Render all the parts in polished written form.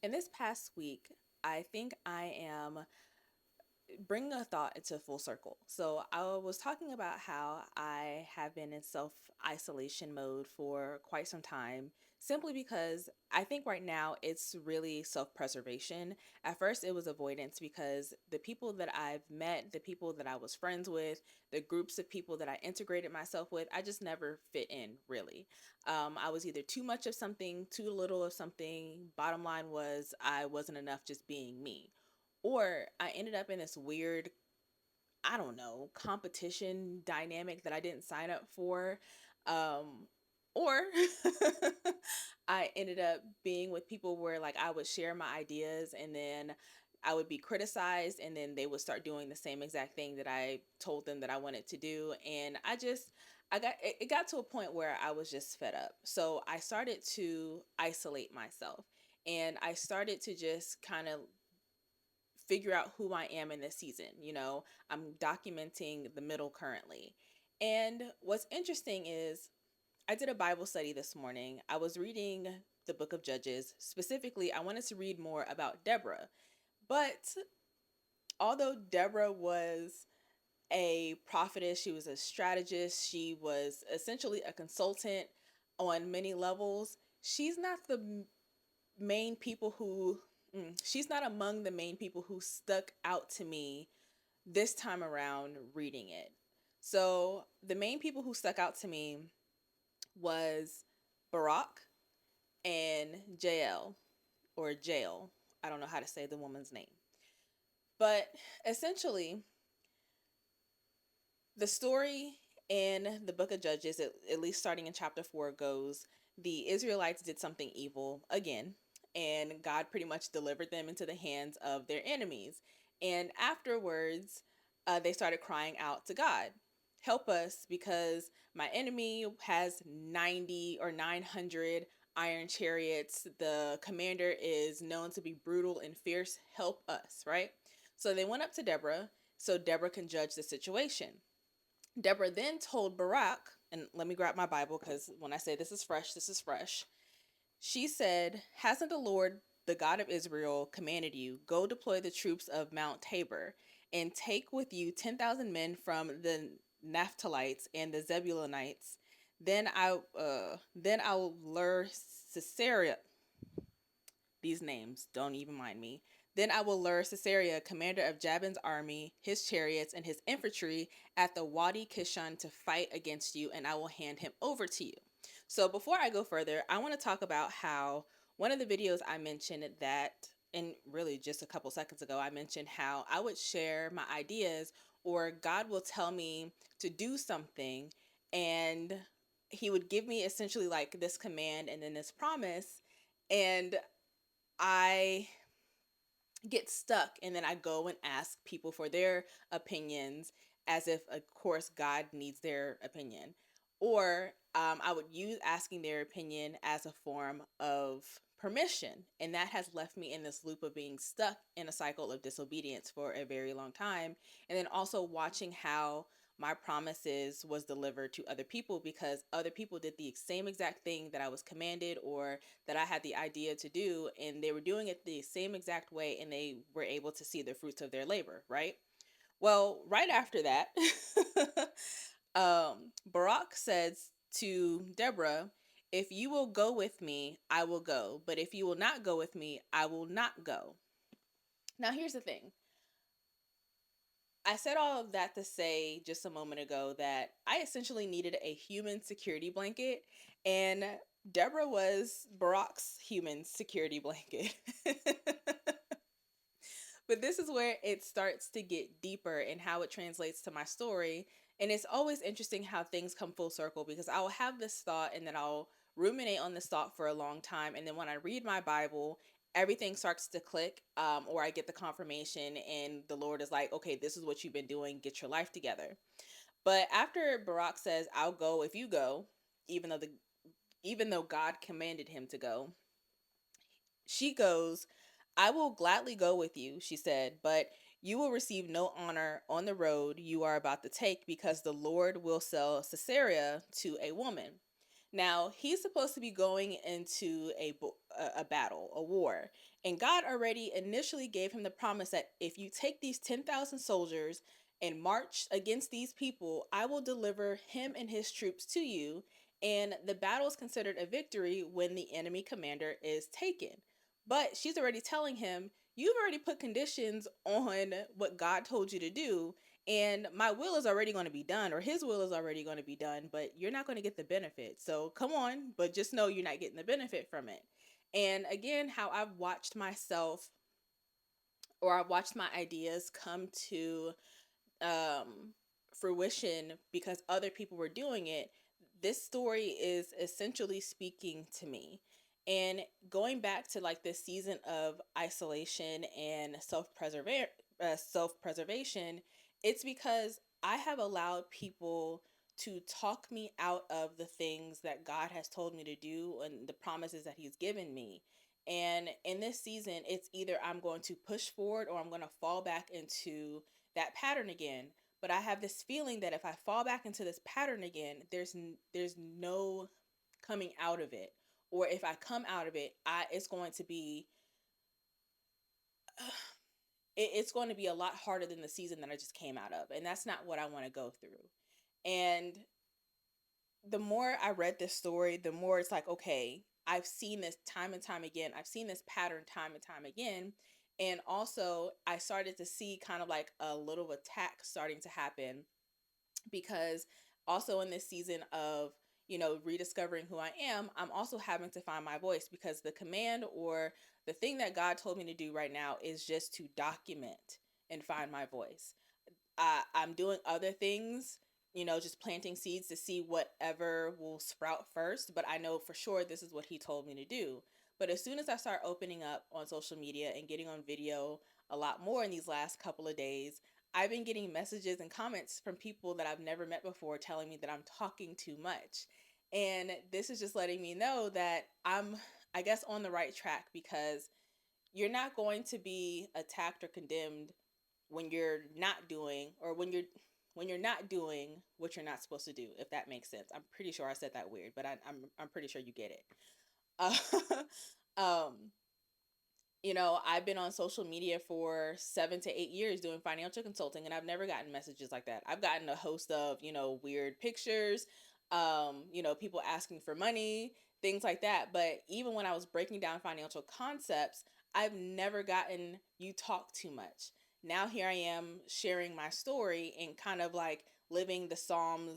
In this past week, I think I am bringing a thought into full circle. So, I was talking about how I have been in self isolation mode for quite some time, simply because I think right now it's really self preservation. At first, it was avoidance because the people that I've met, the people that I was friends with, the groups of people that I integrated myself with, I just never fit in really. I was either too much of something, too little of something. Bottom line was, I wasn't enough just being me. Or I ended up in this weird, I don't know, competition dynamic that I didn't sign up for. Or I ended up being with people where like I would share my ideas and then I would be criticized and then they would start doing the same exact thing that I told them that I wanted to do. And it got to a point where I was just fed up. So I started to isolate myself and I started to just kind of figure out who I am in this season. I'm documenting the middle currently. And what's interesting is I did a Bible study this morning. I was reading the book of Judges. Specifically, I wanted to read more about Deborah. But although Deborah was a prophetess, she was a strategist, she was essentially a consultant on many levels, she's not the main people who she's not among the main people who stuck out to me this time around reading it. So the main people who stuck out to me was Barak and Jael or Jael. I don't know how to say the woman's name. But essentially, the story in the book of Judges, at least starting in chapter 4, goes the Israelites did something evil again, and God pretty much delivered them into the hands of their enemies. And afterwards, they started crying out to God, help us because my enemy has 90 or 900 iron chariots. The commander is known to be brutal and fierce. Help us, right? So they went up to Deborah so Deborah can judge the situation. Deborah then told Barak, and let me grab my Bible because when I say this is fresh, this is fresh. She said, hasn't the Lord, the God of Israel, commanded you, go deploy the troops of Mount Tabor and take with you 10,000 men from the Naphtalites and the Zebulunites? Then I will lure Sisera. These names don't even mind me. Then I will lure Sisera, commander of Jabin's army, his chariots, and his infantry at the Wadi Kishon to fight against you, and I will hand him over to you. So before I go further, I want to talk about how one of the videos I mentioned that, and really just a couple seconds ago, I mentioned how I would share my ideas or God will tell me to do something and he would give me essentially like this command and then this promise. And I get stuck and then I go and ask people for their opinions as if, of course, God needs their opinion. Or I would use asking their opinion as a form of permission. And that has left me in this loop of being stuck in a cycle of disobedience for a very long time. And then also watching how my promises was delivered to other people because other people did the same exact thing that I was commanded or that I had the idea to do, and they were doing it the same exact way, and they were able to see the fruits of their labor, right? Well, right after that, Barak says to Deborah, if you will go with me, I will go. But if you will not go with me, I will not go. Now, here's the thing. I said all of that to say just a moment ago that I essentially needed a human security blanket, and Deborah was Barack's human security blanket. But this is where it starts to get deeper in how it translates to my story. And it's always interesting how things come full circle because I will have this thought and then I'll ruminate on this thought for a long time. And then when I read my Bible, everything starts to click, or I get the confirmation, and the Lord is like, okay, this is what you've been doing. Get your life together. But after Barak says, I'll go if you go, even though the even though God commanded him to go, she goes, I will gladly go with you, she said, but you will receive no honor on the road you are about to take because the Lord will sell Sisera to a woman. Now, he's supposed to be going into a battle, a war. And God already initially gave him the promise that if you take these 10,000 soldiers and march against these people, I will deliver him and his troops to you. And the battle is considered a victory when the enemy commander is taken. But she's already telling him, you've already put conditions on what God told you to do, and my will is already going to be done, or his will is already going to be done, but you're not going to get the benefit. So come on, but just know you're not getting the benefit from it. And again, how I've watched myself, or I've watched my ideas come to um, fruition because other people were doing it. This story is essentially speaking to me. And going back to like this season of isolation and self-preservation, it's because I have allowed people to talk me out of the things that God has told me to do and the promises that he's given me. And in this season, it's either I'm going to push forward or I'm going to fall back into that pattern again. But I have this feeling that if I fall back into this pattern again, there's no coming out of it. Or if I come out of it, I it's going to be it's going to be a lot harder than the season that I just came out of, and that's not what I want to go through. And the more I read this story, the more it's like, okay, I've seen this time and time again. I've seen this pattern time and time again. And also, I started to see kind of like a little attack starting to happen because also in this season of, rediscovering who I am, I'm also having to find my voice because the command or the thing that God told me to do right now is just to document and find my voice. I'm doing other things, just planting seeds to see whatever will sprout first. But I know for sure this is what he told me to do. But as soon as I start opening up on social media and getting on video a lot more in these last couple of days, I've been getting messages and comments from people that I've never met before telling me that I'm talking too much. And this is just letting me know that I'm, I guess, on the right track because you're not going to be attacked or condemned when you're not doing or when you're not doing what you're not supposed to do, if that makes sense. I'm pretty sure I said that weird, but I'm pretty sure you get it. uh, um I've been on social media for 7 to 8 years doing financial consulting, and I've never gotten messages like that. I've gotten a host of, weird pictures, people asking for money, things like that. But even when I was breaking down financial concepts, I've never gotten you talk too much. Now here I am sharing my story and kind of like living the Psalm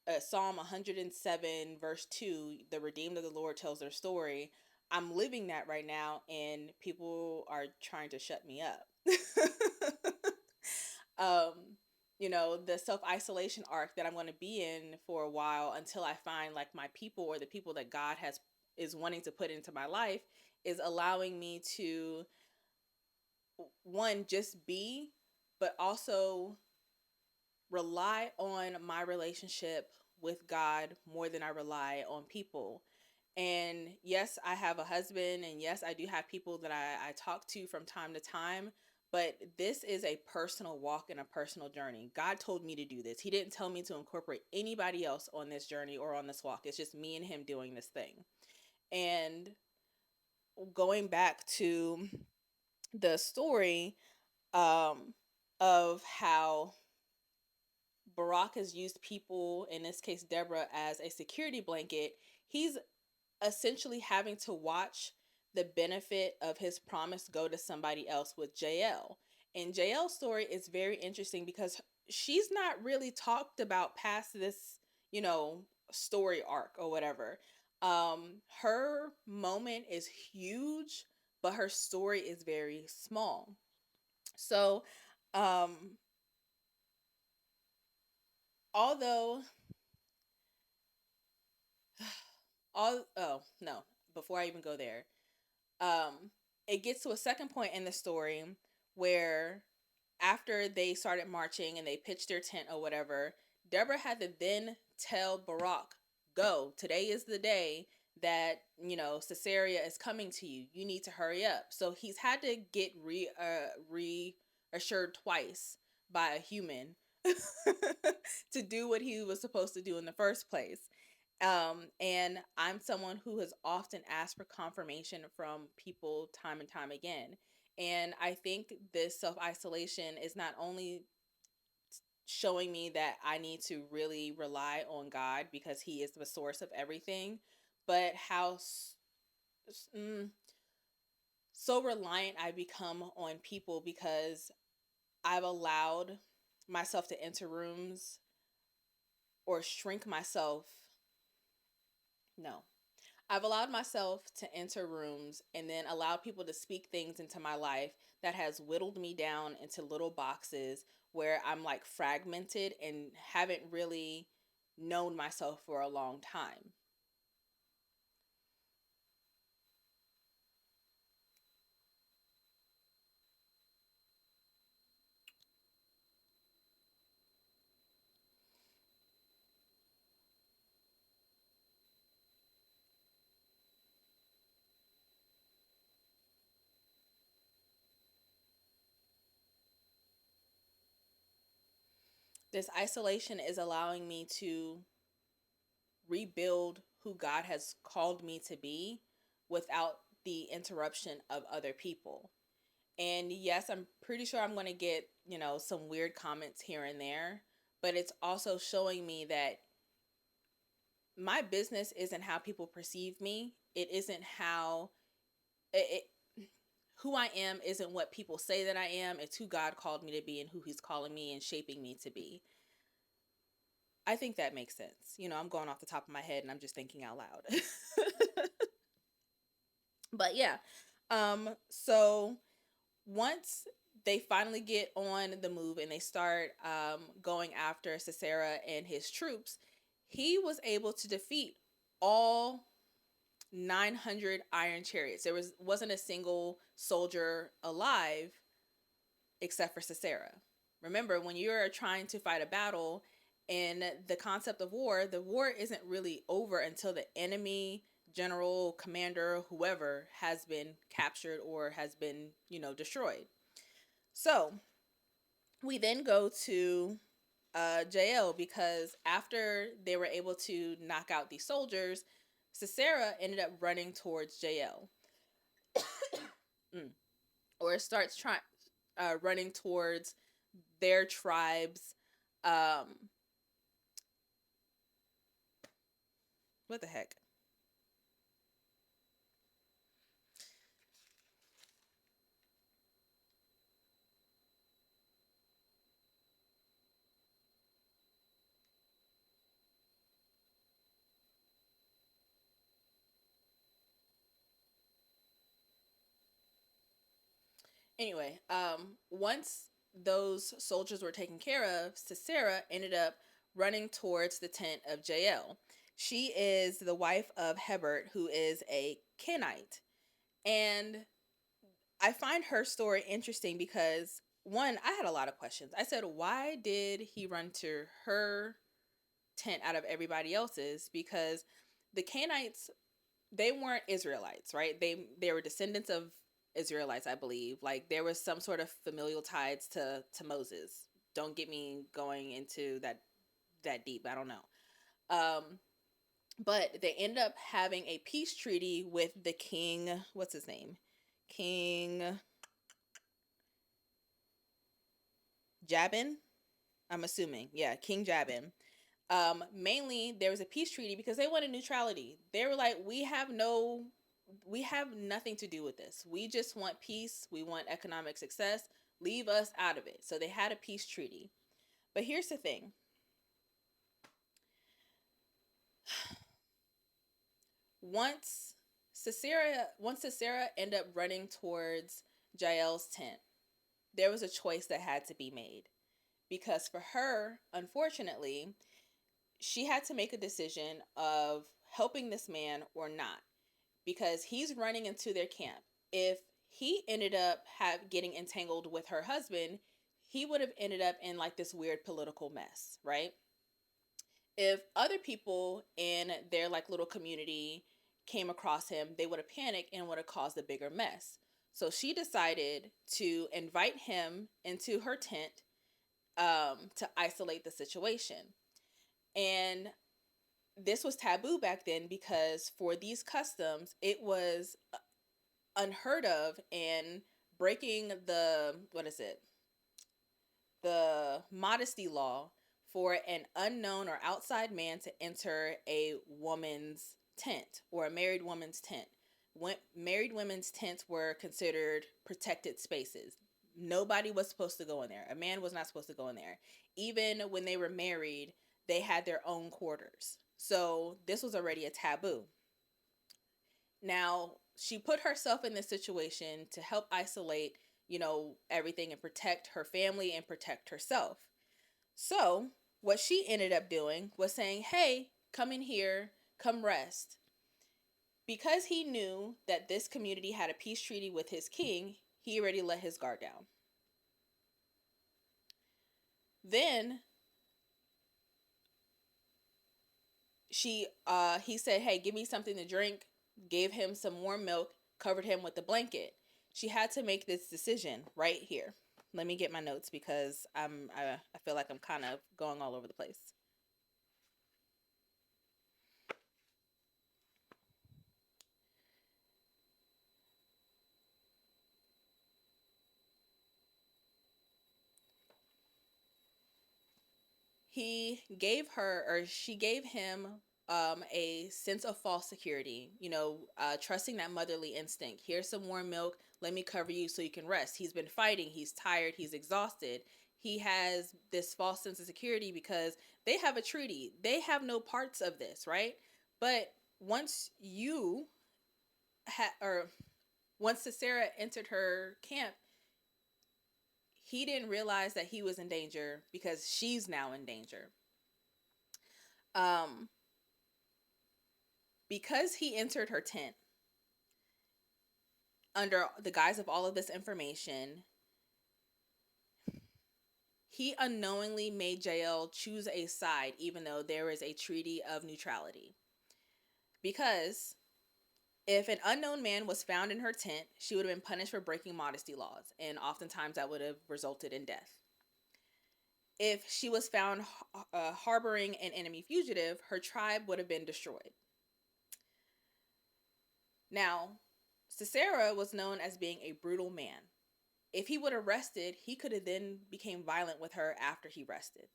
107, verse 2, the redeemed of the Lord tells their story. I'm living that right now, and people are trying to shut me up. um, the self isolation arc that I'm going to be in for a while until I find like my people or the people that God has is wanting to put into my life is allowing me to one just be, but also rely on my relationship with God more than I rely on people. And yes, I have a husband, and yes, I do have people that I talk to from time to time. But this is a personal walk and a personal journey. God told me to do this. He didn't tell me to incorporate anybody else on this journey or on this walk. It's just me and him doing this thing. And going back to the story of how Barack has used people, in this case Deborah, as a security blanket, he's essentially having to watch the benefit of his promise go to somebody else with Jael. And Jael's story is very interesting because she's not really talked about past this, story arc or whatever. Her moment is huge, but her story is very small. So, um, although all oh no, before I even go there, um it gets to a second point in the story where after they started marching and they pitched their tent or whatever, Deborah had to then tell Barak, go, today is the day that Caesarea is coming to you, you need to hurry up. So he's had to get reassured twice by a human to do what he was supposed to do in the first place. And I'm someone who has often asked for confirmation from people time and time again. And I think this self isolation is not only showing me that I need to really rely on God because He is the source of everything, but how mm, so reliant I become on people because I've allowed myself to enter rooms or shrink myself. No, I've allowed myself to enter rooms and then allowed people to speak things into my life that has whittled me down into little boxes where I'm like fragmented and haven't really known myself for a long time. This isolation is allowing me to rebuild who God has called me to be without the interruption of other people. And yes, I'm pretty sure I'm going to get, some weird comments here and there, but it's also showing me that my business isn't how people perceive me. It isn't how who I am isn't what people say that I am. It's who God called me to be and who He's calling me and shaping me to be. I think that makes sense. I'm going off the top of my head and I'm just thinking out loud. But yeah, so once they finally get on the move and they start going after Sisera and his troops, he was able to defeat all 900 iron chariots. There wasn't a single soldier alive except for Sisera. Remember, when you're trying to fight a battle in the concept of war, the war isn't really over until the enemy general, commander, whoever has been captured or has been, destroyed. So we then go to Jael because after they were able to knock out these soldiers, Sisera ended up running towards Jael. Mm. Or starts trying running towards their tribes. Um, what the heck? Anyway, once those soldiers were taken care of, Sisera ended up running towards the tent of Jael. She is the wife of Hebert, who is a Kenite. And I find her story interesting because, one, I had a lot of questions. I said, why did he run to her tent out of everybody else's? Because the Canaanites, they weren't Israelites, right? They were descendants of Israelites, I believe. Like there was some sort of familial ties to Moses. Don't get me going into that deep. I don't know. But they end up having a peace treaty with the king. What's his name? King Jabin. I'm assuming, yeah, King Jabin. Mainly there was a peace treaty because they wanted neutrality. They were like, we have nothing to do with this. We just want peace. We want economic success. Leave us out of it. So they had a peace treaty. But here's the thing. Once Sisera ended up running towards Jael's tent, there was a choice that had to be made. Because for her, unfortunately, she had to make a decision of helping this man or not, because he's running into their camp. If he ended up getting entangled with her husband, he would have ended up in like this weird political mess, right? If other people in their like little community came across him, they would have panicked and would have caused a bigger mess. So she decided to invite him into her tent to isolate the situation. And this was taboo back then because for these customs, it was unheard of, and breaking the, what is it, the modesty law for an unknown or outside man to enter a woman's tent or a married woman's tent. When married women's tents were considered protected spaces. Nobody was supposed to go in there. A man was not supposed to go in there. Even when they were married, they had their own quarters. So this was already a taboo. Now, she put herself in this situation to help isolate, everything, and protect her family and protect herself. So, what she ended up doing was saying, "Hey, come in here, come rest." Because he knew that this community had a peace treaty with his king, he already let his guard down. Then he said, "Hey, give me something to drink." Gave him some warm milk, covered him with a blanket. She had to make this decision right here. Let me get my notes because I feel like I'm kind of going all over the place. She gave him a sense of false security, trusting that motherly instinct. Here's some warm milk. Let me cover you so you can rest. He's been fighting. He's tired. He's exhausted. He has this false sense of security because they have a treaty. They have no parts of this, right? But once you or once Sarah entered her camp, he didn't realize that he was in danger because she's now in danger. Um, because he entered her tent under the guise of all of this information, he unknowingly made Jael choose a side, even though there is a treaty of neutrality. Because if an unknown man was found in her tent, she would have been punished for breaking modesty laws, and oftentimes that would have resulted in death. If she was found harboring an enemy fugitive, her tribe would have been destroyed. Now, Sisera was known as being a brutal man. If he would have rested, he could have then became violent with her after he rested.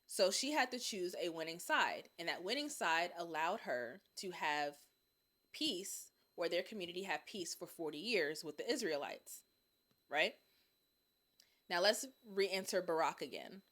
So she had to choose a winning side, and that winning side allowed her to have peace, or their community have peace for 40 years with the Israelites, right? Now let's re-enter Barak again.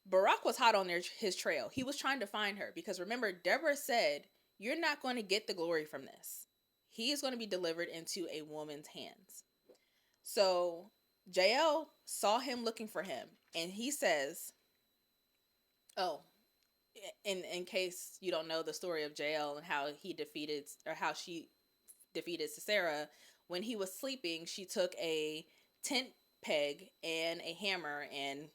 Barak was hot on his trail. He was trying to find her because remember, Deborah said, "You're not going to get the glory from this. He is going to be delivered into a woman's hands." So Jael saw him looking for him, and he says, "Oh, in case you don't know the story of Jael and how she defeated Sisera, when he was sleeping, she took a tent peg and a hammer and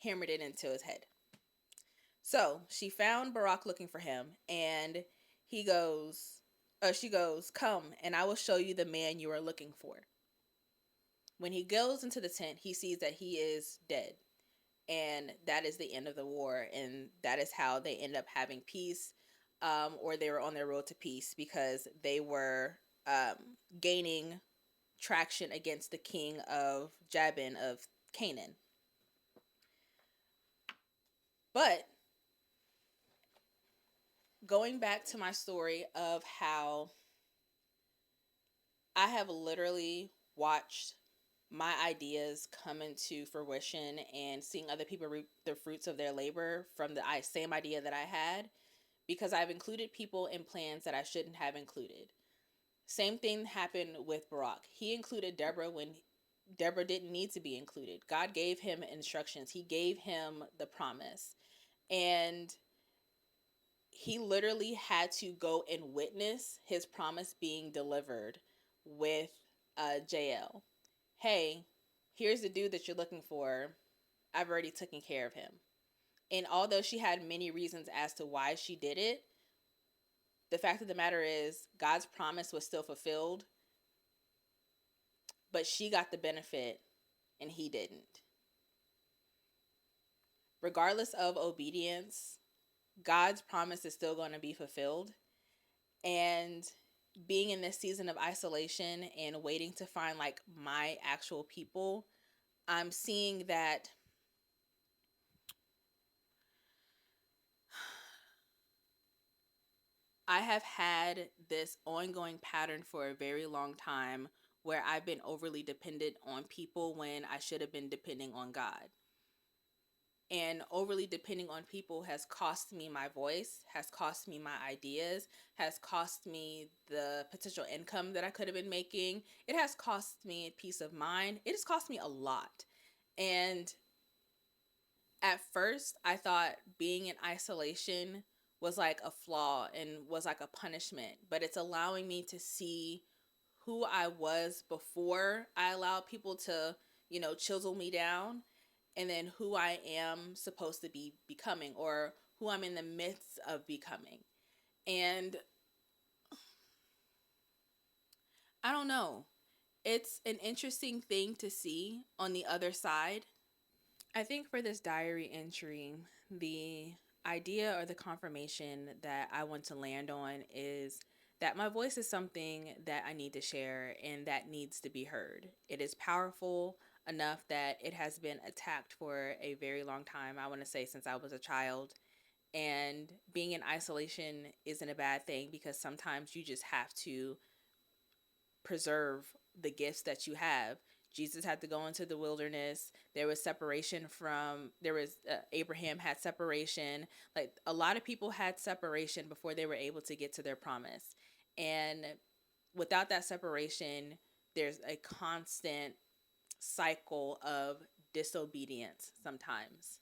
hammered it into his head." So she found Barak looking for him, and she goes, "Come, and I will show you the man you are looking for." When he goes into the tent, he sees that he is dead. And that is the end of the war. And that is how they end up having peace, or they were on their road to peace because they were gaining traction against the king of Jabin of Canaan. But going back to my story of how I have literally watched my ideas come into fruition and seeing other people reap the fruits of their labor from the same idea that I had, because I've included people in plans that I shouldn't have included. Same thing happened with Barak. He included Deborah when Deborah didn't need to be included. God gave him instructions. He gave him the promise. And he literally had to go and witness his promise being delivered with Jael. "Hey, here's the dude that you're looking for. I've already taken care of him." And although she had many reasons as to why she did it, the fact of the matter is God's promise was still fulfilled, but she got the benefit and he didn't. regardless of obedience, God's promise is still going to be fulfilled. And being in this season of isolation and waiting to find like my actual people, I'm seeing that I have had this ongoing pattern for a very long time where I've been overly dependent on people when I should have been depending on God. And overly depending on people has cost me my voice, has cost me my ideas, has cost me the potential income that I could have been making. It has cost me peace of mind. It has cost me a lot. And at first, I thought being in isolation was like a flaw and was like a punishment, but it's allowing me to see who I was before I allowed people to, chisel me down, and then who I am supposed to be becoming, or who I'm in the midst of becoming. And I don't know. It's an interesting thing to see on the other side. I think for this diary entry, the idea or the confirmation that I want to land on is that my voice is something that I need to share and that needs to be heard. It is powerful enough that it has been attacked for a very long time. I want to say since I was a child. And being in isolation isn't a bad thing because sometimes you just have to preserve the gifts that you have. Jesus had to go into the wilderness. There was separation from, Abraham had separation. Like a lot of people had separation before they were able to get to their promise. And without that separation, there's a constant cycle of disobedience sometimes.